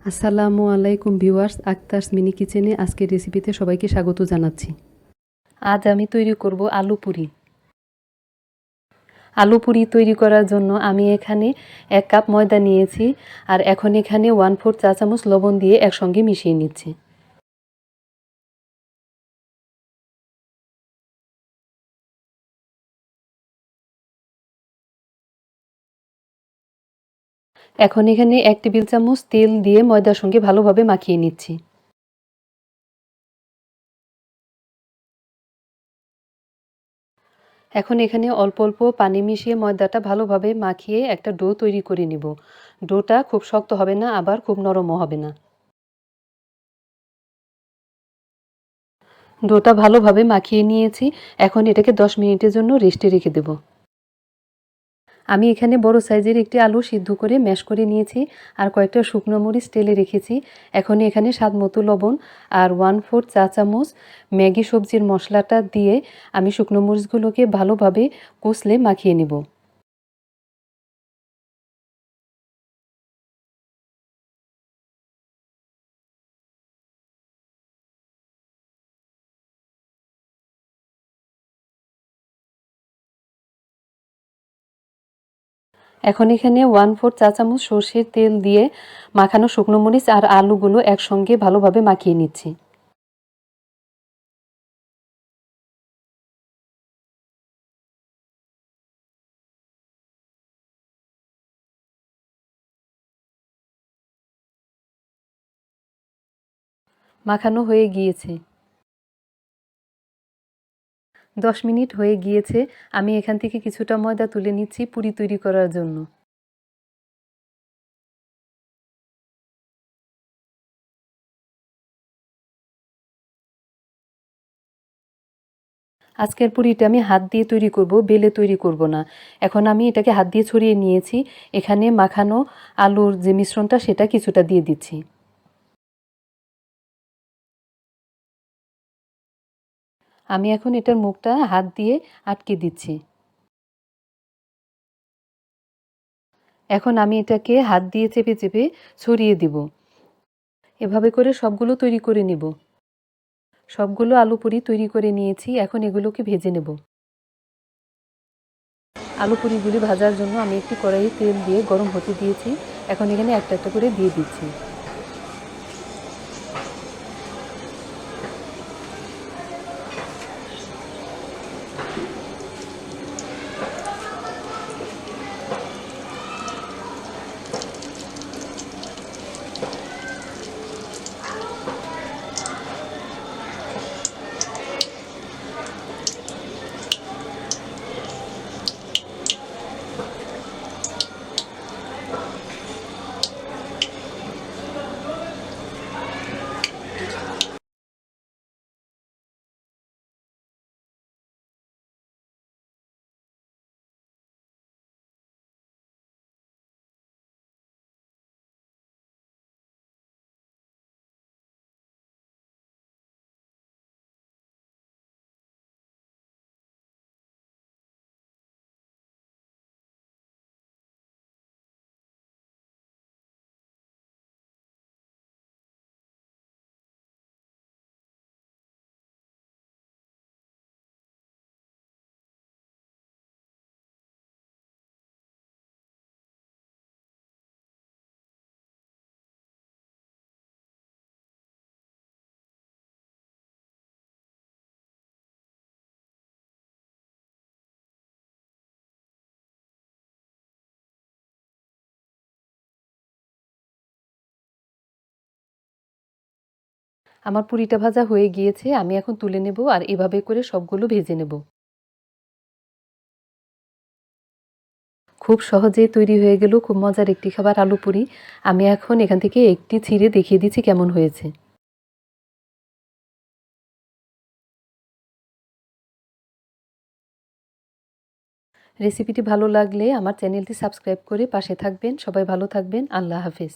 আসসালামু আলাইকুম viewers, আক্তারস mini কিচেনে আজকের রেসিপিতে সবাইকে স্বাগত জানাচ্ছি। আজ আমি তৈরি করব আলু পুরি। আলু পুরি তৈরি করার জন্য আমি এখানে 1 কাপ ময়দা নিয়েছি আর এখন এখানে 1/4 চা চামচ লবণ দিয়ে একসঙ্গে মিশিয়ে নিচ্ছি। এখন এখানে 1 টেবিল চামচ তেল দিয়ে ময়দার সঙ্গে ভালোভাবে মাখিয়ে নিচ্ছি। এখন এখানে অল্প অল্প পানি মিশিয়ে ময়দাটা ভালোভাবে মাখিয়ে একটা ডো তৈরি করে নিব। ডোটা খুব শক্ত হবে না, আবার খুব নরমও হবে না। ডোটা ভালোভাবে মাখিয়ে নিয়েছি। এখন এটাকে 10 মিনিটের জন্য রেস্টে রেখে দেব। আমি এখানে বড় সাইজের একটি আলু সিদ্ধ করে ম্যাশ করে নিয়েছি আর কয়েকটা শুকনো মরিচ তেলে রেখেছি। এখন এখানে স্বাদমতো লবণ আর 1/4 চা চামচ ম্যাগি সবজির মশলাটা দিয়ে আমি শুকনো মরিচগুলোকে ভালোভাবে কষলে মাখিয়ে নেব। এখন এখানে 1/4 চা চামচ সরষের তেল দিয়ে মাখানো শুকনো মরিচ আর আলুগুলো একসঙ্গে ভালোভাবে মাখিয়ে নিচ্ছি। মাখানো হয়ে গিয়েছে। 10 মিনিট হয়ে গিয়েছে। আমি এখান থেকে কিছুটা ময়দা তুলে নিচ্ছি পুরি তৈরি করার জন্য। আজকের পুরিটা আমি হাত দিয়ে তৈরি করব, বেলে তৈরি করব না। এখন আমি এটাকে হাত দিয়ে ছড়িয়ে নিয়েছি। এখানে মাখানো আলুর যে মিশ্রণটা সেটা কিছুটা দিয়ে দিচ্ছি। আমি এখন এটার মুখটা হাত দিয়ে আটকে দিচ্ছি। এখন আমি এটাকে হাত দিয়ে চেপে চেপে ছড়িয়ে দিব। এভাবে করে সবগুলো তৈরি করে নেব। সবগুলো আলু পুরি তৈরি করে নিয়েছি। এখন এগুলোকে ভেজে নেব। আলু পুরিগুলি ভাজার জন্য আমি একটি কড়াইয়ে তেল দিয়ে গরম হতে দিয়েছি। এখন এখানে একটা একটা করে দিয়ে দিচ্ছি। আমার পুরিটা ভাজা হয়ে গিয়েছে। আমি এখন তুলে নেব আর এভাবে করে সবগুলো ভেজে নেব। খুব সহজেই তৈরি হয়ে গেল খুব মজার একটি খাবার আলু পুরি। আমি এখন এখান থেকে একটি ছিঁড়ে দেখিয়ে দিচ্ছি কেমন হয়েছে। রেসিপিটি ভালো লাগলে আমার চ্যানেলটি সাবস্ক্রাইব করে পাশে থাকবেন। সবাই ভালো থাকবেন। আল্লাহ হাফেজ।